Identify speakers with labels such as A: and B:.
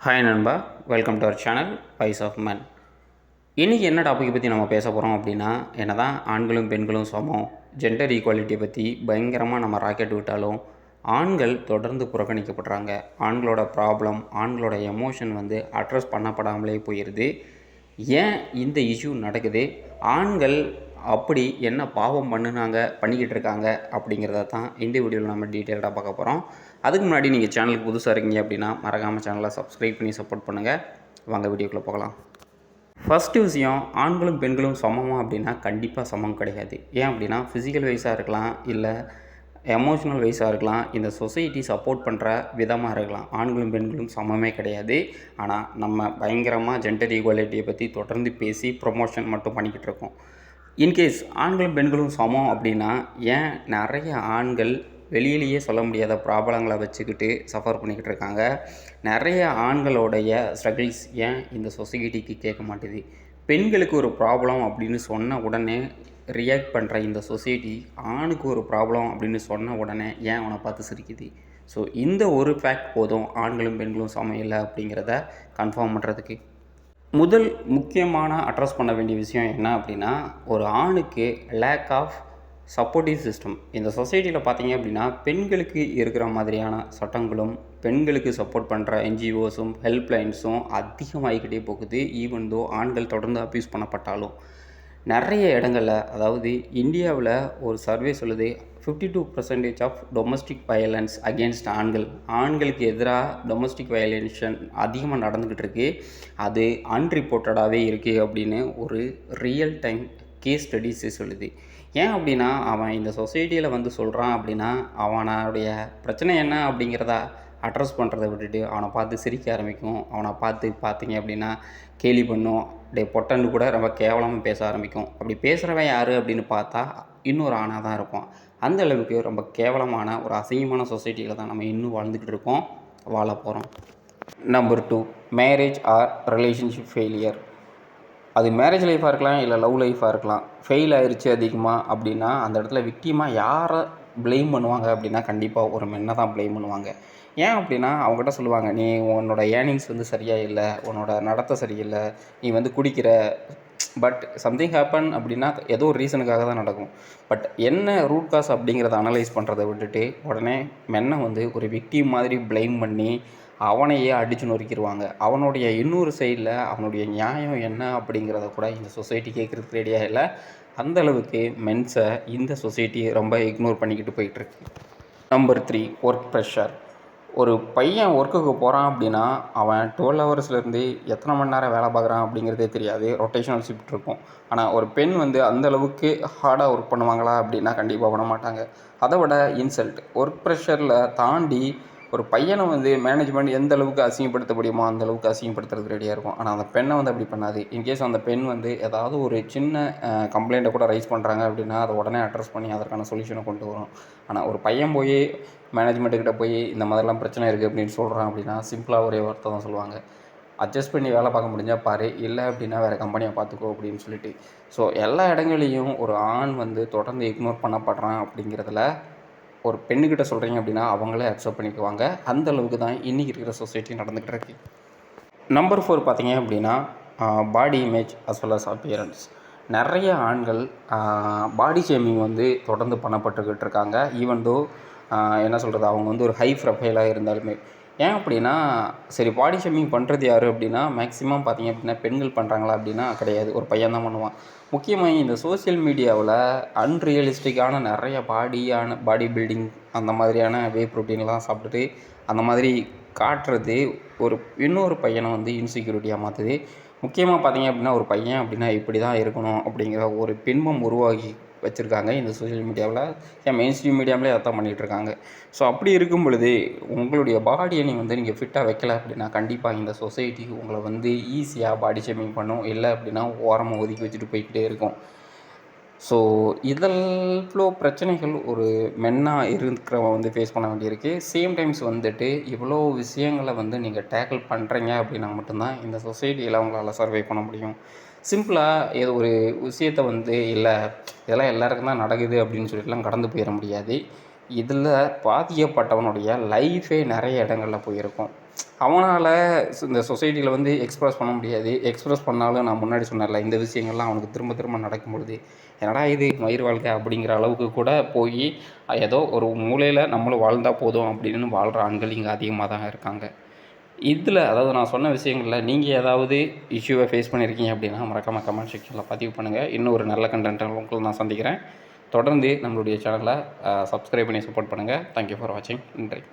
A: Hi நண்பா, welcome to our channel wise of man. இன்றைக்கி என்ன டாப்பிக்கை பற்றி நம்ம பேச போகிறோம் அப்படின்னா, என்ன தான் ஆண்களும் பெண்களும் சமம், ஜெண்டர் ஈக்குவாலிட்டியை பற்றி பயங்கரமாக நம்ம ராக்கெட் விட்டாலும் ஆண்கள் தொடர்ந்து புறக்கணிக்கப்படுறாங்க. ஆண்களோட ப்ராப்ளம், ஆண்களோட எமோஷன் அட்ரஸ் பண்ணப்படாமலே போயிடுது. ஏன் இந்த இஷ்யூ நடக்குது, ஆண்கள் அப்படி என்ன பாவம் பண்ணிக்கிட்டு இருக்காங்க அப்படிங்கிறத தான் இந்த வீடியோவில் நம்ம டீட்டெயில்டாக பார்க்க போகிறோம். அதுக்கு முன்னாடி நீங்கள் சேனலுக்கு புதுசாக இருக்கீங்க அப்படின்னா மறக்காமல் சேனலை சப்ஸ்கிரைப் பண்ணி சப்போர்ட் பண்ணுங்கள். வாங்க வீடியோக்குள்ளே போகலாம். ஃபஸ்ட்டு விஷயம், ஆண்களும் பெண்களும் சமமாக அப்படின்னா கண்டிப்பாக சமம் கிடையாது. ஏன் அப்படின்னா ஃபிசிக்கல் வைஸாக இருக்கலாம், இல்லை எமோஷ்னல் வைஸாக இருக்கலாம், இந்த சொசைட்டி சப்போர்ட் பண்ணுற விதமாக இருக்கலாம். ஆண்களும் பெண்களும் சமமே கிடையாது. ஆனால் நம்ம பயங்கரமாக ஜெண்டர் ஈக்குவாலிட்டியை பற்றி தொடர்ந்து பேசி ப்ரொமோஷன் மட்டும் பண்ணிக்கிட்டு இருக்கோம். இன்கேஸ் ஆண்களும் பெண்களும் சமம் அப்படின்னா ஏன் நிறைய ஆண்கள் வெளியிலேயே சொல்ல முடியாத ப்ராப்ளங்களை வச்சுக்கிட்டு சஃபர் பண்ணிக்கிட்டு இருக்காங்க? நிறைய ஆண்களோடைய ஸ்ட்ரகிள்ஸ் ஏன் இந்த சொசைட்டிக்கு கேட்க மாட்டேது? பெண்களுக்கு ஒரு ப்ராப்ளம் அப்படின்னு சொன்ன உடனே ரியாக்ட் பண்ணுற இந்த சொசைட்டி ஆணுக்கு ஒரு ப்ராப்ளம் அப்படின்னு சொன்ன உடனே ஏன் அவனை பார்த்து சிரிக்குது? ஸோ இந்த ஒரு ஃபேக்ட் போதும் ஆண்களும் பெண்களும் சமம் இல்லை அப்படிங்கிறத கன்ஃபார்ம் பண்ணுறதுக்கு. முதல் முக்கியமான அட்ரஸ் பண்ண வேண்டிய விஷயம் என்ன அப்படின்னா, ஒரு ஆணுக்கு லேக் ஆஃப் சப்போர்ட்டிவ் சிஸ்டம். இந்த சொசைட்டியில் பார்த்தீங்க அப்படின்னா பெண்களுக்கு இருக்கிற மாதிரியான சட்டங்களும் பெண்களுக்கு சப்போர்ட் பண்ணுற என்ஜிஓஸும் ஹெல்ப்லைன்ஸும் அதிகமாகிக்கிட்டே போகுது. ஈவன் தோ ஆண்கள் தொடர்ந்து அப்யூஸ் பண்ணப்பட்டாலும் நிறைய இடங்களில், அதாவது இந்தியாவில் ஒரு சர்வே சொல்லுது 52% ஆஃப் டொமஸ்டிக் வயலன்ஸ் அகெயின்ஸ்ட் ஆண்களுக்கு எதிராக டொமஸ்டிக் வயலேஷன் அதிகமாக நடந்துக்கிட்டு இருக்குது. அது அன்ரிப்போர்ட்டடாகவே இருக்குது அப்படின்னு ஒரு ரியல் டைம் கேஸ் ஸ்டடீஸே சொல்லுது. ஏன் அப்படின்னா அவன் இந்த சொசைட்டியில் சொல்கிறான் அப்படின்னா அவனுடைய பிரச்சனை என்ன அப்படிங்கிறத அட்ரஸ் பண்ணுறதை விட்டுட்டு அவனை பார்த்து சிரிக்க ஆரம்பிக்கும். அவனை பார்த்தீங்க அப்படின்னா கேலி பண்ணும், பொட்டன்னு கூட ரொம்ப கேவலமாக பேச ஆரம்பிக்கும். அப்படி பேசுகிறவன் யார் அப்படின்னு பார்த்தா இன்னொரு ஆணாக தான் இருப்பான். அந்த அளவுக்கு ரொம்ப கேவலமான ஒரு அசிங்கமான சொசைட்டியில் தான் நம்ம இன்னும் வாழ்ந்துக்கிட்டு இருக்கோம், வாழ போகிறோம். Number 2, marriage or relationship failure. அது மேரேஜ் லைஃபாக இருக்கலாம், இல்லை லவ் லைஃபாக இருக்கலாம். ஃபெயில் ஆயிடுச்சு அதிகமாக அப்படின்னா அந்த இடத்துல விக்டிமாக யாரை ப்ளேம் பண்ணுவாங்க அப்படின்னா கண்டிப்பாக ஒரு மென்னை தான் ப்ளேம் பண்ணுவாங்க. ஏன் அப்படின்னா அவங்ககிட்ட சொல்லுவாங்க, நீ உன்னோட ஏர்னிங்ஸ் சரியாக இல்லை, உன்னோட நடத்தை சரியில்லை, நீ குடிக்கிற. பட் சம்திங் ஹேப்பன் அப்படின்னா ஏதோ ஒரு ரீசனுக்காக தான் நடக்கும். பட் என்ன ரூட் காஸ் அப்படிங்கிறத அனலைஸ் பண்ணுறதை விட்டுட்டு உடனே மென்னை ஒரு விக்டிம் மாதிரி ப்ளேம் பண்ணி அவனையே அடித்து நொறுக்கிடுவாங்க. அவனுடைய இன்னொரு சைடில் அவனுடைய நியாயம் என்ன அப்படிங்கிறத கூட இந்த சொசைட்டி கேட்குறதுக்கு ரெடியாக இல்லை. அந்தளவுக்கு மென்ஸை இந்த சொசைட்டி ரொம்ப இக்னோர் பண்ணிக்கிட்டு போயிட்டுருக்கு. Number 3, work pressure. ஒரு பையன் ஒர்க்குக்கு போகிறான் அப்படின்னா அவன் 12 ஹவர்ஸ்லேருந்து எத்தனை மணி நேரம் வேலை பார்க்குறான் அப்படிங்கிறதே தெரியாது. ரொட்டேஷனல் ஷிஃப்ட் இருக்கும். ஆனால் ஒரு பெண் அந்தளவுக்கு ஹார்டாக ஒர்க் பண்ணுவாங்களா அப்படின்னா கண்டிப்பாக பண்ண மாட்டாங்க. அதை விட இன்சல்ட், ஒர்க் ப்ரெஷரில் தாண்டி ஒரு பையனை மேனேஜ்மெண்ட் எந்த அளவுக்கு அசிங்கப்படுத்த முடியுமோ அந்த அளவுக்கு அசிங்கப்படுத்துறதுக்கு ரெடியாக இருக்கும். ஆனால் அந்த பெண்ணை அப்படி பண்ணாது. இன்கேஸ் அந்த பெண் ஏதாவது ஒரு சின்ன கம்ப்ளைண்ட்டை கூட ரைஸ் பண்ணுறாங்க அப்படின்னா அதை உடனே அட்ரஸ் பண்ணி அதற்கான சொல்யூஷனை கொண்டு வரும். ஆனால் ஒரு பையன் போய் மேனேஜ்மெண்ட்டுக்கிட்ட போய் இந்த மாதிரிலாம் பிரச்சனை இருக்குது அப்படின்னு சொல்கிறான் அப்படின்னா சிம்பிளாக ஒரே வார்த்தை தான் சொல்லுவாங்க, அட்ஜஸ்ட் பண்ணி வேலை பார்க்க முடிஞ்சால் பாரு, இல்லை அப்படின்னா வேறு கம்பெனியை பார்த்துக்கோ அப்படின்னு சொல்லிட்டு. ஸோ எல்லா இடங்களையும் ஒரு ஆண் தொடர்ந்து இக்னோர் பண்ணப்படுறான் அப்படிங்கிறதுல ஒரு பெண்ணுக்கிட்ட சொல்கிறீங்க அப்படின்னா அவங்களே அக்செப்ட் பண்ணிக்குவாங்க. அந்த அளவுக்கு தான் இன்றைக்கி இருக்கிற சொசைட்டி நடந்துகிட்டு இருக்கு. நம்பர் 4 பார்த்தீங்க அப்படின்னா body image as well as appearance. நிறைய ஆண்கள் பாடி ஷேமிங் தொடர்ந்து பண்ணப்பட்டுக்கிட்டு இருக்காங்க. ஈவன் தோ என்ன சொல்கிறது, அவங்க ஒரு ஹை ப்ரொஃபைலாக இருந்தாலுமே. ஏன் அப்படின்னா சரி, பாடி ஷேமிங் பண்ணுறது யார் அப்படின்னா மேக்ஸிமம் பார்த்தீங்க அப்படின்னா பெண்கள் பண்ணுறாங்களா அப்படின்னா கிடையாது, ஒரு பையன் தான் பண்ணுவான். முக்கியமாக இந்த சோசியல் மீடியாவில் அன்ரியலிஸ்டிக்கான நிறைய பாடி பில்டிங் அந்த மாதிரியான வே ப்ரோட்டீன்லாம் சாப்பிட்டுட்டு அந்த மாதிரி காட்டுறது ஒரு இன்னொரு பையனை இன்செக்யூரிட்டியாக மாற்றுது. முக்கியமாக பார்த்தீங்க அப்படின்னா ஒரு பையன் அப்படின்னா இப்படி தான் இருக்கணும் அப்படிங்கிற ஒரு பின்பம் உருவாகி வச்சுருக்காங்க இந்த சோஷியல் மீடியாவில். ஏன் மெயின் ஸ்ட்ரீம் மீடியாவிலே அதான் பண்ணிகிட்ருக்காங்க. ஸோ அப்படி இருக்கும் பொழுது உங்களுடைய பாடியை நீங்கள் ஃபிட்டாக வைக்கலை அப்படின்னா கண்டிப்பாக இந்த சொசைட்டி உங்களை ஈஸியாக பாடி ஷேமிங் பண்ணும். இல்லை அப்படின்னா ஓரமாக ஒதுக்கி வச்சுட்டு போய்கிட்டே இருக்கும். ஸோ இவ்வளோ பிரச்சனைகள் ஒரு மென்னாக இருக்கிறவங்க ஃபேஸ் பண்ண வேண்டியிருக்கு. சேம் டைம்ஸ் இவ்வளோ விஷயங்களை நீங்கள் டேக்கிள் பண்ணுறீங்க அப்படின்னா மட்டும்தான் இந்த சொசைட்டியில் உங்களால் சர்வை பண்ண முடியும். சிம்பிளாக ஏதோ ஒரு விஷயத்தை இல்லை இதெல்லாம் எல்லாருக்கும் தான் நடக்குது அப்படின்னு சொல்லிட்டுலாம் கடந்து போயிட முடியாது. இதில் பாதிக்கப்பட்டவனுடைய லைஃபே நிறைய இடங்களில் போயிருக்கும். அவனால் இந்த சொசைட்டியில் வந்து எக்ஸ்ப்ரெஸ் பண்ண முடியாது. எக்ஸ்ப்ரெஸ் பண்ணாலும் நான் முன்னாடி சொன்னேன்ல, இந்த விஷயங்கள்லாம் அவனுக்கு திரும்ப திரும்ப நடக்கும்பொழுது, என்னடா இது மயிர் வாழ்க்கை அப்படிங்கிற அளவுக்கு கூட போய் ஏதோ ஒரு மூலையில் நம்மளும் வாழ்ந்தா போதும் அப்படின்னு வாழ்கிற ஆண்கள் இங்கே அதிகமாக தான் இருக்காங்க. இதில் அதாவது நான் சொன்ன விஷயங்களில் நீங்கள் ஏதாவது இஷ்யூவை ஃபேஸ் பண்ணியிருக்கீங்க அப்படின்னா மறக்காமல் கமெண்ட் செக்ஷனில் பதிவு பண்ணுங்கள். இன்னும் ஒரு நல்ல கண்டென்ட்டை உங்களை நான் சந்திக்கிறேன். தொடர்ந்து நம்மளுடைய சேனலை சப்ஸ்கிரைப் பண்ணி சப்போர்ட் பண்ணுங்கள். தேங்க்யூ ஃபார் வாட்சிங். நன்றி.